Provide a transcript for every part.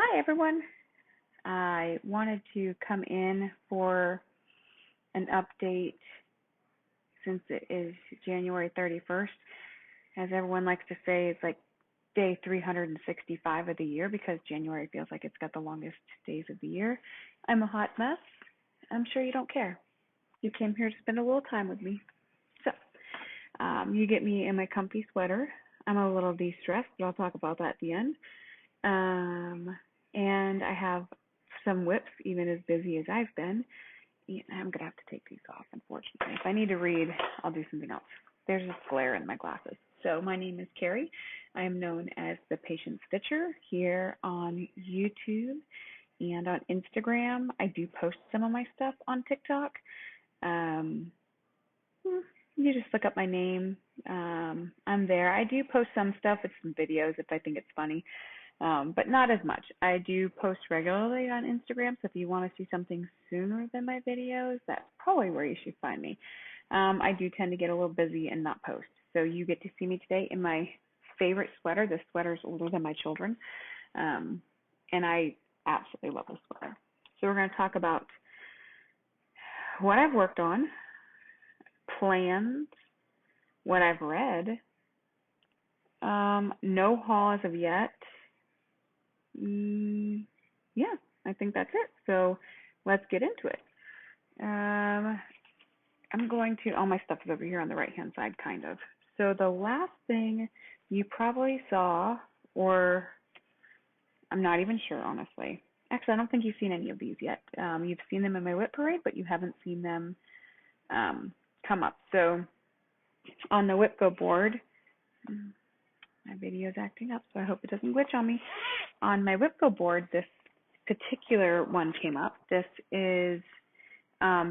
Hi, everyone. I wanted to come in for an update since it is January 31st. As everyone likes to say, it's like day 365 of the year because January feels like it's got the longest days of the year. I'm a hot mess. I'm sure you don't care. You came here to spend a little time with me. You get me in my comfy sweater. I'm a little de-stressed, but I'll talk about that at the end. And I have some whips, even as busy as I've been. I'm going to have to take these off, unfortunately. If I need to read, I'll do something else. There's a glare in my glasses. So my name is Carrie. I am known as the Patient Stitcher here on YouTube and on Instagram. I do post some of my stuff on TikTok. You just look up my name. I'm there. I do post some stuff with some videos if I think it's funny. But not as much. I do post regularly on Instagram, so if you want to see something sooner than my videos, that's probably where you should find me. I do tend to get a little busy and not post. So you get to see me today in my favorite sweater. This sweater is older than my children, and I absolutely love this sweater. So we're going to talk about what I've worked on, plans, what I've read, no haul as of yet. Yeah, I think that's it. So let's get into it. I'm going to, all my stuff is over here on the right-hand side, kind of. So the last thing you probably saw, or I'm not even sure, honestly. Actually, I don't think you've seen any of these yet. You've seen them in my whip parade, but you haven't seen them come up. So on the whip go board, my video is acting up, so I hope it doesn't glitch on me. On my WIPCO board, this particular one came up. This is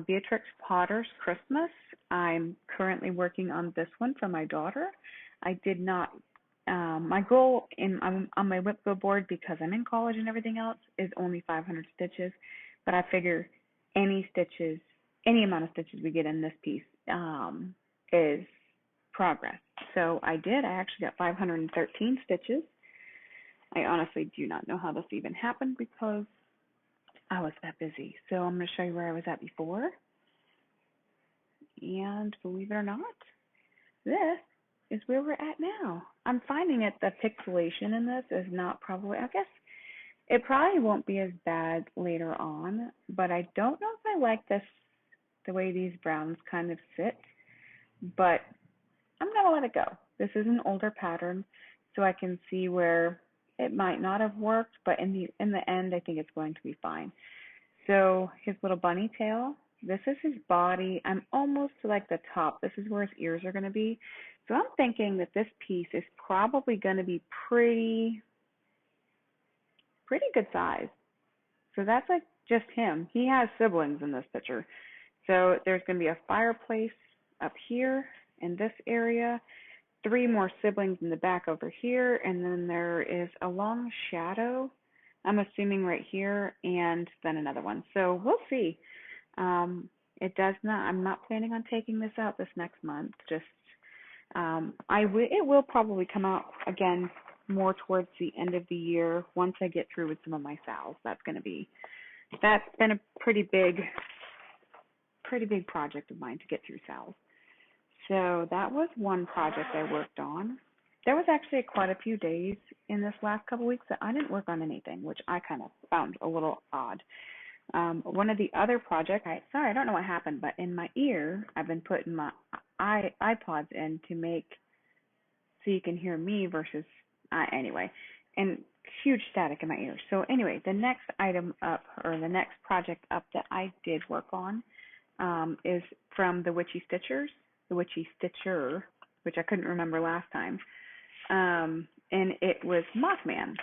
Beatrix Potter's Christmas. I'm currently working on this one for my daughter. I did not, my goal on my WIPCO board, because I'm in college and everything else, is only 500 stitches, but I figure any amount of stitches we get in this piece is progress. So I actually got 513 stitches. I honestly do not know how this even happened because I was that busy. So I'm going to show you where I was at before. And believe it or not, this is where we're at now. I'm finding it the pixelation in this is not probably, I guess it probably won't be as bad later on, but I don't know if I like this, the way these browns kind of sit, but I'm going to let it go. This is an older pattern, so I can see where it might not have worked, but in the end, I think it's going to be fine. So his little bunny tail, this is his body. I'm almost to like the top. This is where his ears are going to be. So I'm thinking that this piece is probably going to be pretty good size. So that's like just him. He has siblings in this picture. So there's going to be a fireplace up here in this area, 3 more siblings in the back over here, and then there is a long shadow, I'm assuming right here, and then another one. So we'll see. I'm not planning on taking this out this next month. Just it will probably come out again more towards the end of the year once I get through with some of my sals. That's been a pretty big project of mine to get through sals. So that was one project I worked on. There was actually quite a few days in this last couple weeks that I didn't work on anything, which I kind of found a little odd. One of the other projects, I don't know what happened, but in my ear, I've been putting my iPods in to make so you can hear me versus, anyway, and huge static in my ear. So anyway, the next item up, or the next project up that I did work on is from the Witchy Stitcher, which I couldn't remember last time. And it was Moth Man.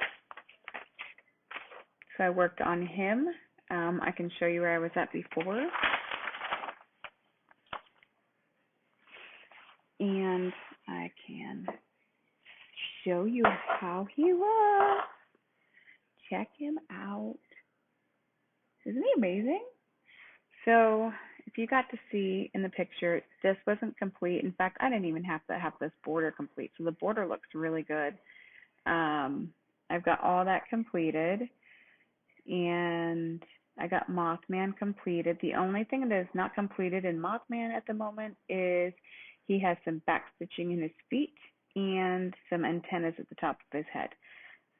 So I worked on him. I can show you where I was at before. And I can show you how he was. Check him out. Isn't he amazing? So if you got to see in the picture, this wasn't complete. In fact, I didn't even have to have this border complete. So the border looks really good. I've got all that completed. and I got Moth Man completed. The only thing that is not completed in Moth Man at the moment is he has some back stitching in his feet and some antennas at the top of his head.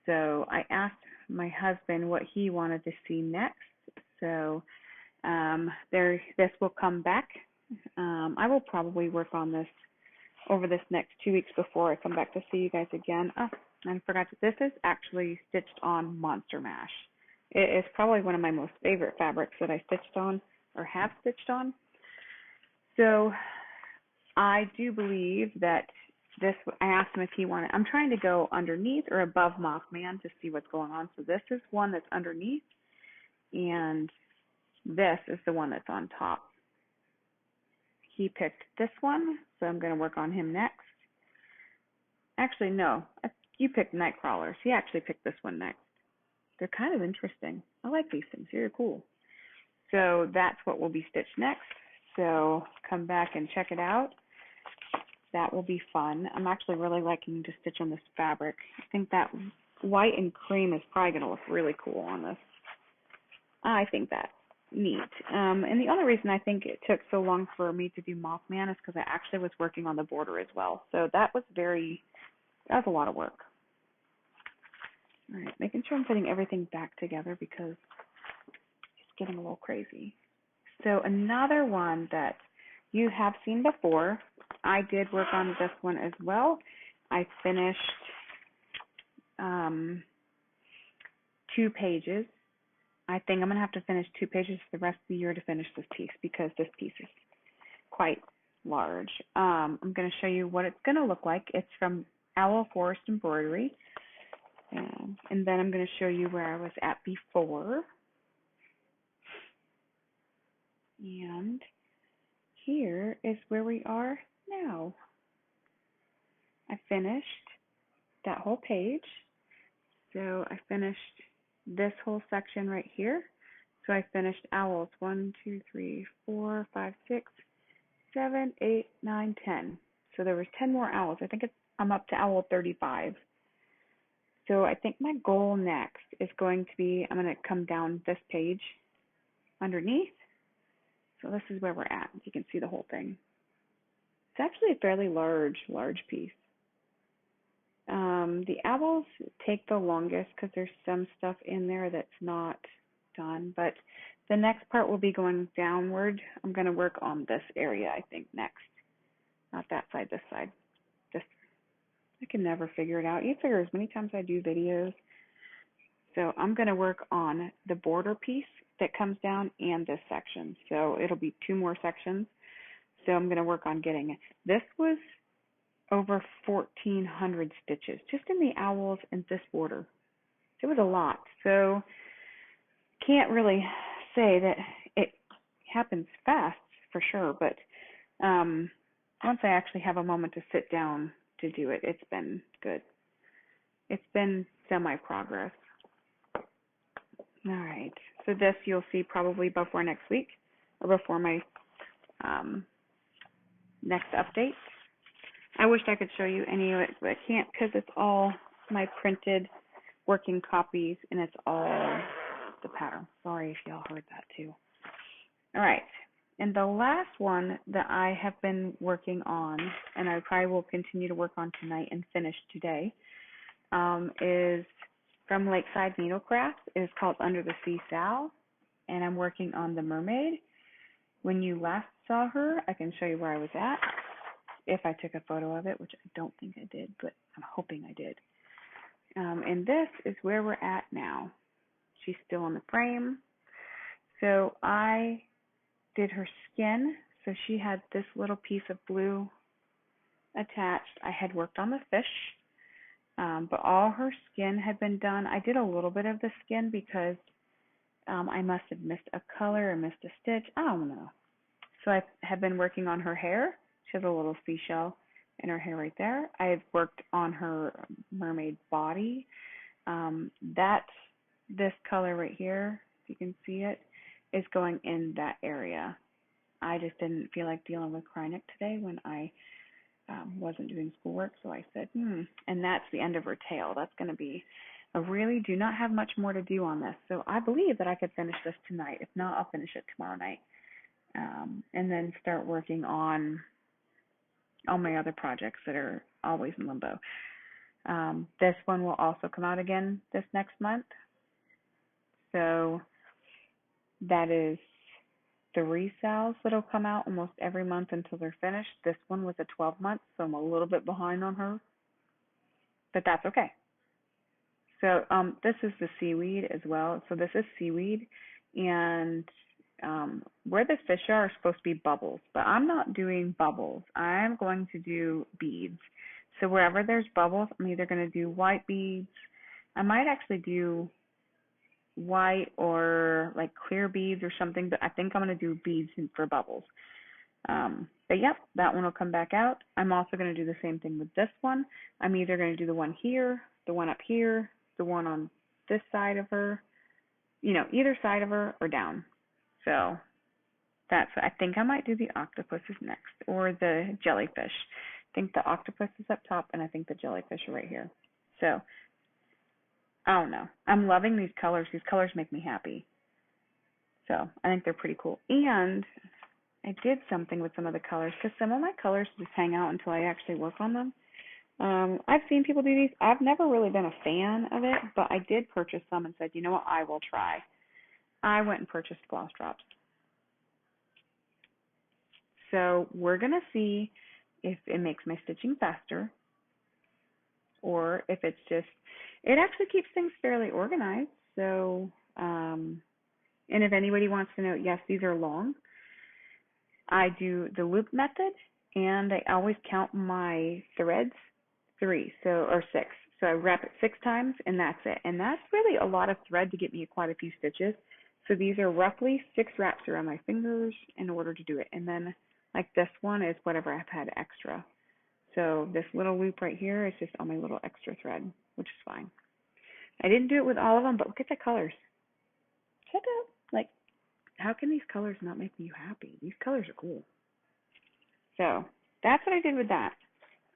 So I asked my husband what he wanted to see next. So this will come back. I will probably work on this over this next 2 weeks before I come back to see you guys again. Oh, and I forgot that this is actually stitched on Monster Mash. It is probably one of my most favorite fabrics that I stitched on or have stitched on. So I do believe that this, I asked him if he wanted, I'm trying to go underneath or above Moth Man to see what's going on. So this is one that's underneath, and this is the one that's on top. He picked this one, so I'm going to work on him next. Actually, no, you picked night crawlers. He actually picked this one next. They're kind of interesting. I like these things. They're cool. So that's what will be stitched next. So come back and check it out. That will be fun. I'm actually really liking to stitch on this fabric. I think that white and cream is probably going to look really cool on this. I think that's neat. And the other reason I think it took so long for me to do Moth Man is because I actually was working on the border as well. So that was a lot of work. All right, making sure I'm putting everything back together because it's getting a little crazy. So another one that you have seen before, I did work on this one as well. I finished 2 pages. I think I'm going to have to finish 2 pages for the rest of the year to finish this piece because this piece is quite large. I'm going to show you what it's going to look like. It's from Owl Forest Embroidery. And then I'm going to show you where I was at before. And here is where we are now. I finished that whole page. So I finished this whole section right here. So I finished owls 1, 2, 3, 4, 5, 6, 7, 8, 9, 10. So there was 10 more owls. I think I'm up to owl 35. So I think my goal next is going to be, I'm going to come down this page underneath. So this is where we're at. You can see the whole thing. It's actually a fairly large piece. The owls take the longest because there's some stuff in there that's not done, but the next part will be going downward. I'm going to work on this area, I think, next. Not that side, this side. I can never figure it out. You figure as many times I do videos. So I'm going to work on the border piece that comes down and this section. So it'll be 2 more sections. So I'm going to work on getting it. This was over 1,400 stitches just in the owls and this border. It was a lot. So can't really say that it happens fast for sure, but once I actually have a moment to sit down to do it, it's been good. It's been semi-progress. All right, so this you'll see probably before next week or before my next update. I wish I could show you any of it, but I can't because it's all my printed working copies and it's all the pattern. Sorry if y'all heard that too. All right. And the last one that I have been working on, and I probably will continue to work on tonight and finish today, is from Lakeside Needlecraft. It is called Under the Sea Sal, and I'm working on the mermaid. When you last saw her, I can show you where I was at, if I took a photo of it, which I don't think I did, but I'm hoping I did. And this is where we're at now. She's still in the frame. So I did her skin. So she had this little piece of blue attached. I had worked on the fish, but all her skin had been done. I did a little bit of the skin because I must have missed a color or missed a stitch. I don't know. So I have been working on her hair. She has a little seashell in her hair right there. I've worked on her mermaid body. This color right here, if you can see it, is going in that area. I just didn't feel like dealing with Krynic today when I wasn't doing schoolwork, so I said, and that's the end of her tail. That's going to be I really do not have much more to do on this. So I believe that I could finish this tonight. If not, I'll finish it tomorrow night. And then start working on all my other projects that are always in limbo. This one will also come out again this next month. So that is 3 sales that'll come out almost every month until they're finished. This one was a 12-month, so I'm a little bit behind on her, but that's okay. So this is the seaweed as well. So this is seaweed, and where the fish are supposed to be bubbles, but I'm not doing bubbles. I'm going to do beads. So wherever there's bubbles, I'm either going to do white beads. I might actually do white or like clear beads or something, but I think I'm going to do beads for bubbles. But yep, that one will come back out. I'm also going to do the same thing with this one. I'm either going to do the one here, the one up here, the one on this side of her, either side of her or down. So I think I might do the octopuses next, or the jellyfish. I think the octopus is up top, and I think the jellyfish are right here. So I don't know. I'm loving these colors. These colors make me happy. So I think they're pretty cool. And I did something with some of the colors, because some of my colors just hang out until I actually work on them. I've seen people do these. I've never really been a fan of it, but I did purchase some and said, you know what, I will try. I went and purchased gloss drops. So we're going to see if it makes my stitching faster, or if it actually keeps things fairly organized. So, and if anybody wants to know, yes, these are long. I do the loop method, and I always count my threads 3, or 6. So I wrap it 6 times, and that's it. And that's really a lot of thread to get me quite a few stitches. So these are roughly 6 wraps around my fingers in order to do it. And then like this one is whatever I've had extra. So this little loop right here is just on my little extra thread, which is fine. I didn't do it with all of them, but look at the colors. Check out, like, how can these colors not make you happy? These colors are cool. So that's what I did with that.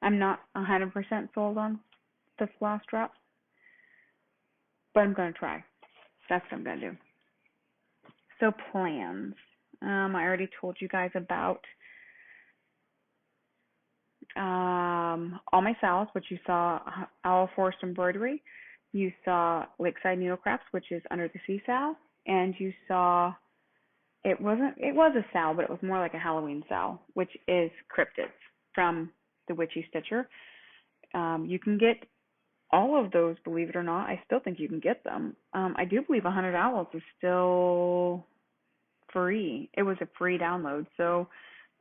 I'm not 100% sold on the floss drops, but I'm going to try. That's what I'm going to do. So plans. I already told you guys about all my sales, which you saw Owl Forest Embroidery. You saw Lakeside Needlecraft, which is under the sea sale, and you saw it was a sale, but it was more like a Halloween sale, which is Cryptids from the Witchy Stitcher. You can get all of those, believe it or not. I still think you can get them. I do believe 100 Owls is still free. It was a free download, so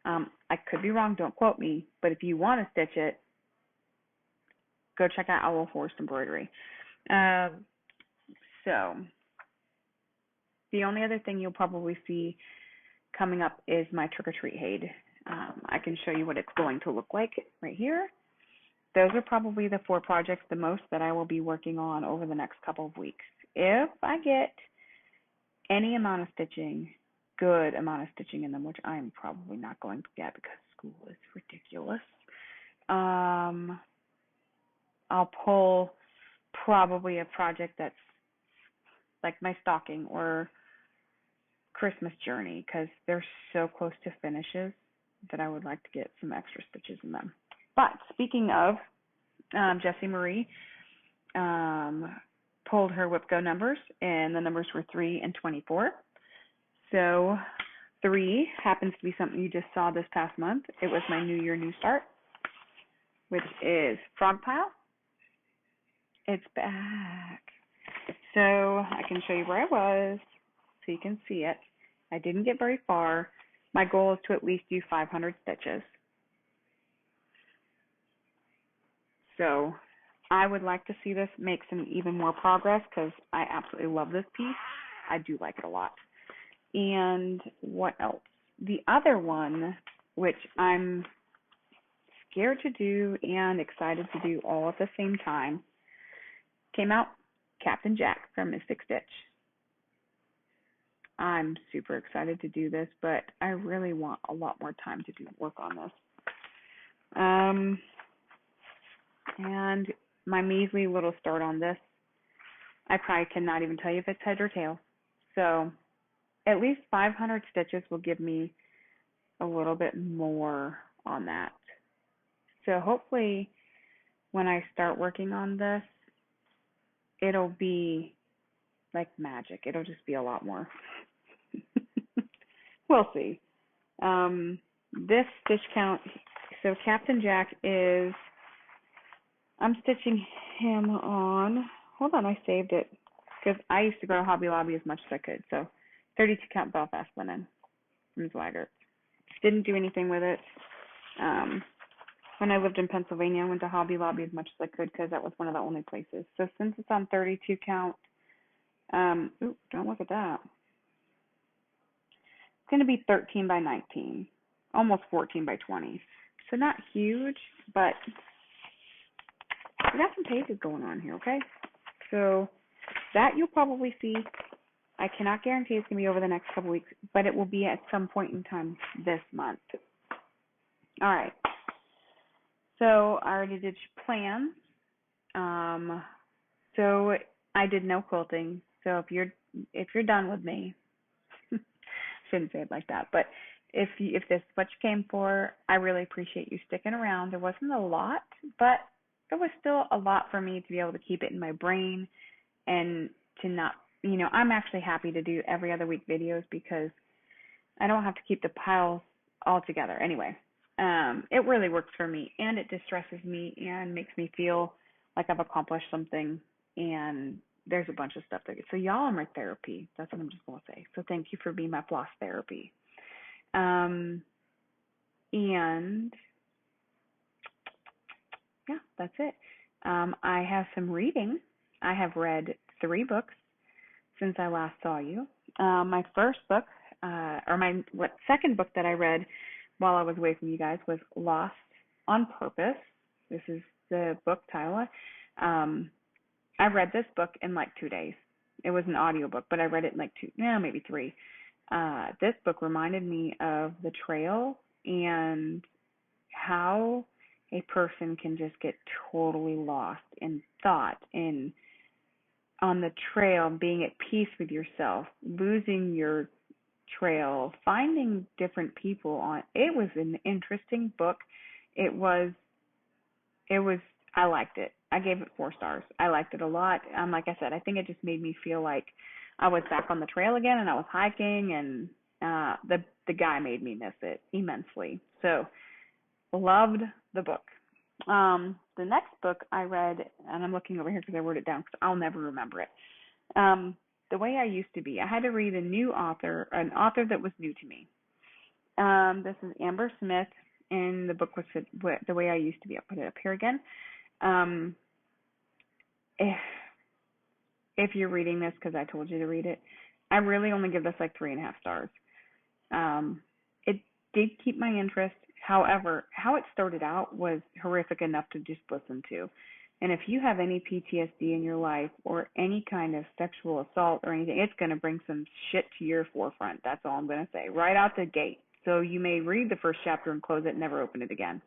I could be wrong. Don't quote me, but if you want to stitch it, go check out Owl Forest Embroidery. So the only other thing you'll probably see coming up is my trick or treat aid. I can show you what it's going to look like right here. Those are probably the 4 projects the most that I will be working on over the next couple of weeks. If I get any amount of stitching, good amount of stitching in them, which I'm probably not going to get because school is ridiculous, I'll pull probably a project that's like my stocking or Christmas journey, because they're so close to finishes that I would like to get some extra stitches in them. But speaking of, Jessie Marie pulled her WIPGO numbers, and the numbers were 3 and 24. So 3 happens to be something you just saw this past month. It was my New Year, New Start, which is Frog Pile. It's back. So I can show you where I was so you can see it. I didn't get very far. My goal is to at least do 500 stitches. So I would like to see this make some even more progress, because I absolutely love this piece. I do like it a lot. And what else? The other one, which I'm scared to do and excited to do all at the same time, came out, Captain Jack from Mystic Stitch. I'm super excited to do this, but I really want a lot more time to work on this. And my measly little start on this I probably cannot even tell you if it's head or tail. So at least 500 stitches will give me a little bit more on that. So hopefully when I start working on this, it'll be like magic. It'll just be a lot more. We'll see. This stitch count, so Captain Jack is, I'm stitching him on, hold on, I saved it, because I used to go to Hobby Lobby as much as I could, so 32 count Belfast linen from Swagger. Didn't do anything with it. When I lived in Pennsylvania, I went to Hobby Lobby as much as I could because that was one of the only places. So since it's on 32 count, ooh, don't look at that. It's going to be 13 by 19, almost 14 by 20. So not huge, but we got some pages going on here, okay? So that you'll probably see. I cannot guarantee it's going to be over the next couple weeks, but it will be at some point in time this month. All right. So I already did plans. So I did no quilting. So if you're done with me, shouldn't say it like that, but if this is what you came for, I really appreciate you sticking around. There wasn't a lot, but it was still a lot for me to be able to keep it in my brain and to not, I'm actually happy to do every other week videos because I don't have to keep the piles all together. Anyway, it really works for me, and it distresses me and makes me feel like I've accomplished something, and there's a bunch of stuff so y'all are my therapy. That's what I'm just going to say. So thank you for being my floss therapy. And yeah, that's it. I have some reading. I have read 3 books since I last saw you. My first book, second book that I read while I was away from you guys was Lost on Purpose. This is the book title. I read this book in like 2 days. It was an audiobook, but I read it in like maybe 3. This book reminded me of the trail and how a person can just get totally lost in thought and on the trail, being at peace with yourself, losing your trail, finding different people on. It was an interesting book. It was I liked it. I gave it 4 stars. I liked it a lot. Like I said, I think it just made me feel like I was back on the trail again and I was hiking, and the guy made me miss it immensely. So loved the book. The next book I read, and I'm looking over here because I wrote it down because I'll never remember it. The Way I Used to Be. I had to read an author that was new to me. This is Amber Smith, and the book was The Way I Used to Be. I'll put it up here again. If you're reading this because I told you to read it, I really only give this like 3.5 stars. It did keep my interest. However, how it started out was horrific enough to just listen to. And if you have any PTSD in your life or any kind of sexual assault or anything, it's going to bring some shit to your forefront. That's all I'm going to say right out the gate. So you may read the first chapter and close it and never open it again.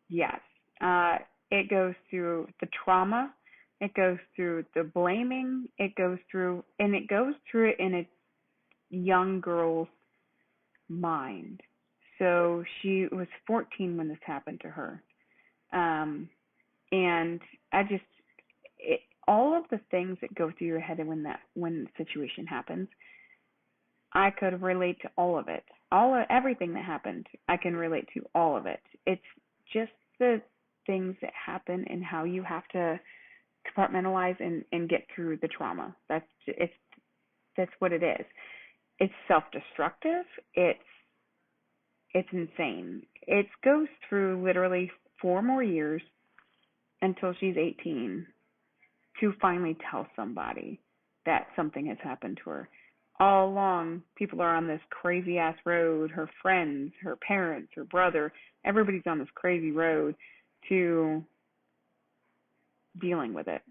Yes. It goes through the trauma. It goes through the blaming. It goes through it in a young girl's mind. So she was 14 when this happened to her. And all of the things that go through your head when the situation happens, I could relate to all of it. Everything that happened, I can relate to all of it. It's just the things that happen and how you have to compartmentalize and get through the trauma. That's what it is. It's self-destructive. It's insane. It goes through literally 4 more years until she's 18 to finally tell somebody that something has happened to her. All along, people are on this crazy ass road. Her friends, her parents, her brother, everybody's on this crazy road to dealing with it.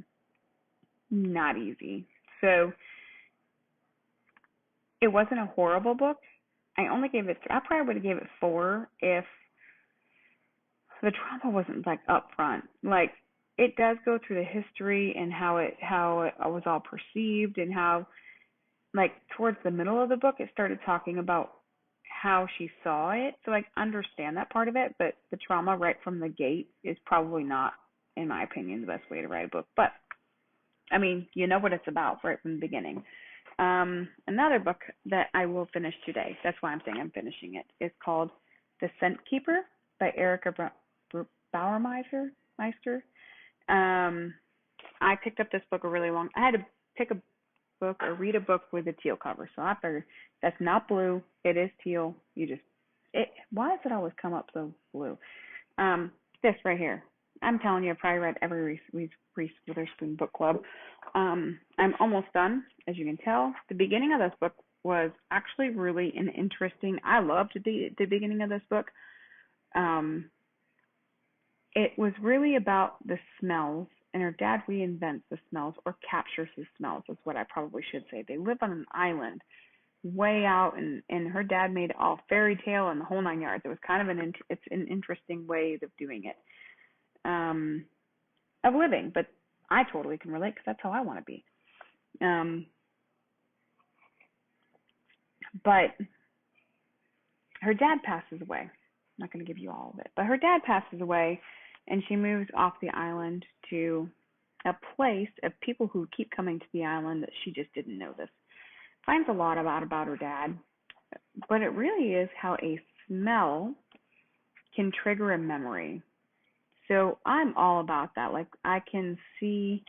Not easy. So it wasn't a horrible book. I only gave it, I probably would have gave it 4 if the trauma wasn't like up front. Like, it does go through the history and how it was all perceived, and how, like, towards the middle of the book it started talking about how she saw it. So I understand that part of it, but the trauma right from the gate is probably not, in my opinion, the best way to write a book. But I mean, you know what it's about right from the beginning. Another book that I will finish today, that's why I'm saying I'm finishing it, is called The Scent Keeper by Erica Bauermeister. I picked up this book I had to pick a book or read a book with a teal cover. So I figured that's not blue. It is teal. Why does it always come up so blue? This right here. I'm telling you, I probably read every Reese Witherspoon book club. I'm almost done, as you can tell. The beginning of this book was actually really an interesting. I loved the beginning of this book. It was really about the smells, and her dad reinvents the smells, or captures the smells, is what I probably should say. They live on an island way out, and her dad made it all fairy tale and the whole 9 yards. It was kind of it's an interesting way of doing it, of living, but I totally can relate because that's how I want to be. But her dad passes away. I'm not going to give you all of it, but her dad passes away, and she moves off the island to a place of people who keep coming to the island that she just didn't know this. Finds a lot about her dad, but it really is how a smell can trigger a memory. So I'm all about that. Like, I can see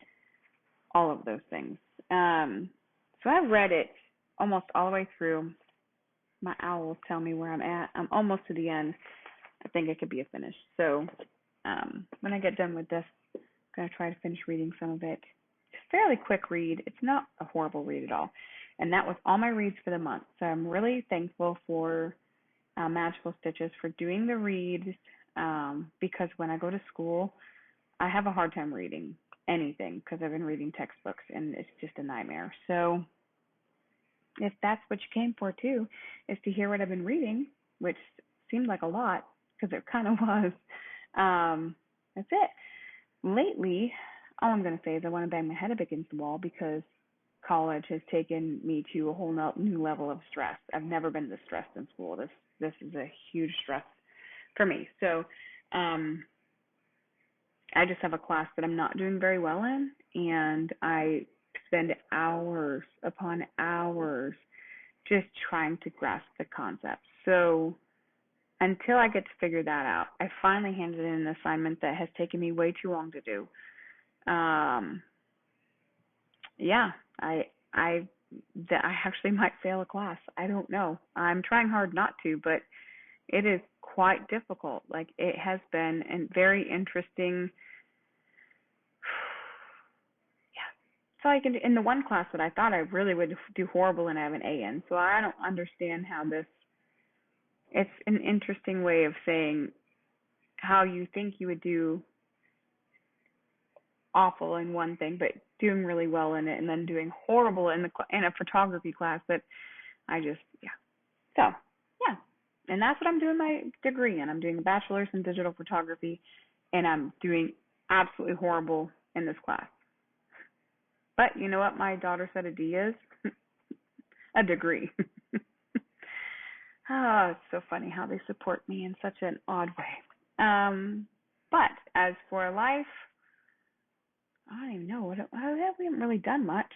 all of those things. So I've read it almost all the way through. My owl will tell me where I'm at. I'm almost to the end. I think it could be a finish. So when I get done with this, I'm going to try to finish reading some of it. It's a fairly quick read. It's not a horrible read at all. And that was all my reads for the month. So I'm really thankful for Magical Stitches for doing the reads, because when I go to school, I have a hard time reading anything because I've been reading textbooks, and it's just a nightmare. So if that's what you came for too, is to hear what I've been reading, which seemed like a lot because it kind of was, that's it. Lately, all I'm going to say is I want to bang my head up against the wall because college has taken me to a whole new level of stress. I've never been this stressed in school. This is a huge stress for me. So I just have a class that I'm not doing very well in, and I spend hours upon hours just trying to grasp the concept. So until I get to figure that out, I finally handed in an assignment that has taken me way too long to do. I actually might fail a class. I don't know. I'm trying hard not to, but it is quite difficult. Like, it has been a very interesting. So I can, in the one class that I thought I really would do horrible and have an A in. So I don't understand how it's an interesting way of saying how you think you would do awful in one thing, but doing really well in it, and then doing horrible in a photography class that I just, yeah. So, yeah. And that's what I'm doing my degree in. I'm doing a bachelor's in digital photography, and I'm doing absolutely horrible in this class. But you know what my daughter said a D is? A degree. Oh, it's so funny how they support me in such an odd way. But as for life, I don't even know. We haven't really done much.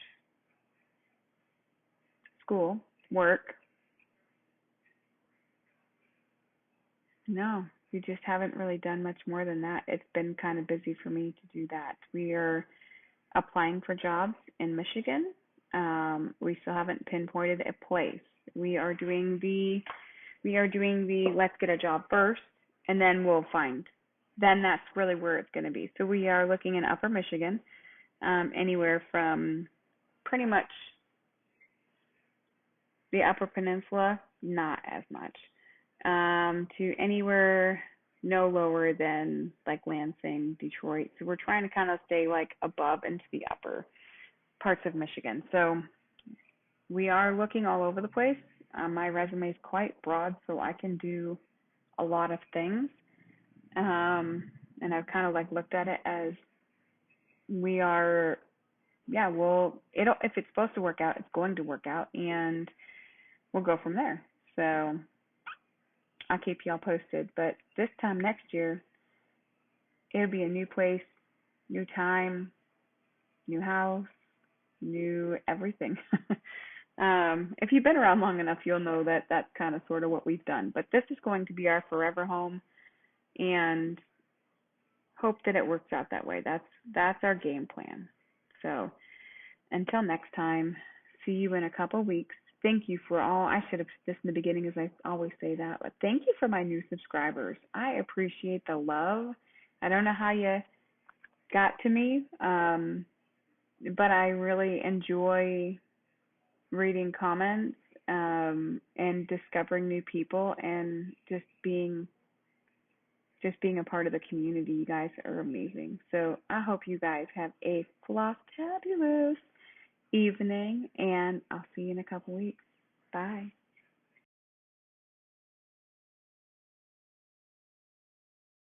School, work. No, we just haven't really done much more than that. It's been kind of busy for me to do that. We are applying for jobs in Michigan. We still haven't pinpointed a place. We are doing the let's get a job first, and then we'll find. Then that's really where it's going to be. So we are looking in Upper Michigan, anywhere from pretty much the Upper Peninsula, not as much, to anywhere no lower than like Lansing, Detroit. So we're trying to kind of stay like above into the upper parts of Michigan. So we are looking all over the place. My resume is quite broad, so I can do a lot of things. And I've kind of like looked at it as we are, yeah, if it's supposed to work out, it's going to work out, and we'll go from there. So I'll keep y'all posted. But this time next year, it'll be a new place, new time, new house, new everything. If you've been around long enough, you'll know that that's kind of sort of what we've done. But this is going to be our forever home, and hope that it works out that way. That's our game plan. So until next time, see you in a couple weeks. Thank you for all. I should have said this in the beginning, as I always say that, but thank you for my new subscribers. I appreciate the love. I don't know how you got to me, but I really enjoy reading comments, and discovering new people, and just being a part of the community. You guys are amazing. So I hope you guys have a flostabulous evening, and I'll see you in a couple weeks. Bye.